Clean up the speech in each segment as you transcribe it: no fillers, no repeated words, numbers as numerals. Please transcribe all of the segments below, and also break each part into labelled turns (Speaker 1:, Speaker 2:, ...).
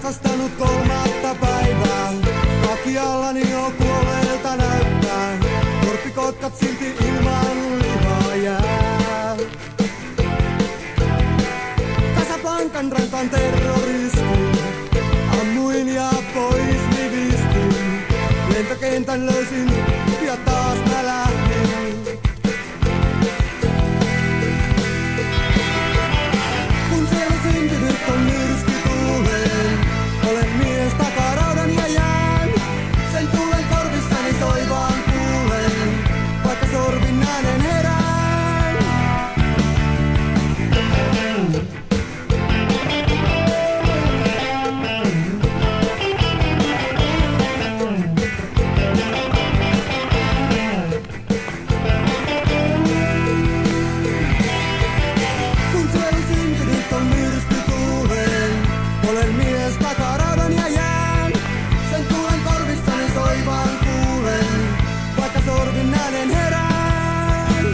Speaker 1: ratsastanut 3. päivää. Kakiallani on kuolleelta näyttää. Korpikotkat silti ilman lihaa jää. Casablancan rantaan terroristi. Ammuin ja pois nivistin. Lentokentän löysin ja taas mä lähdin. Kun siellä syntynyt on myrsky tuuleen. Olen mies takaraudan ja jään. Sen tuulen korvissani soivaan kuulen. Vaikka sorvin äänen herään. Kun siellä syntynyt on myrsky tuuleen. Olen mies takaraudan ja jään. Sen tuulen korvissani soivaan kuulen. Vaikka sorvin äänen herään.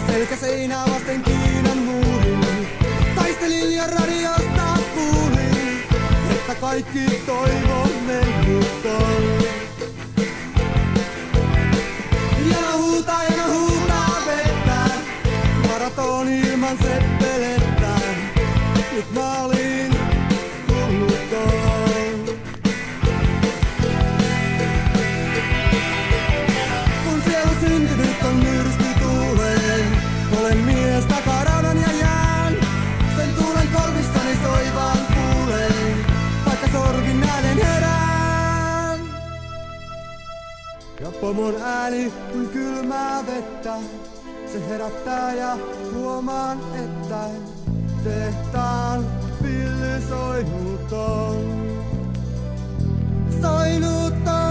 Speaker 1: Selkäseinää vasten Kiinan muurin. Taistelin ja radiosta kuulin, että kaikki toivo mennyt on. Ja huutaa vettä. Maraton ilman seppelettä. Nyt maaliin tullut on. Kun sielu syntynyt on myrsky tuuleen. Olen mies takaraudan ja jään. Sen tuulen korvissani soivaan kuulen. Vaikka sorvin äänen herään. Ja pomon ääni kuin kylmää vettä. Se herättää ja huomaan, että tehtaan pilli soinut on. Soinut on.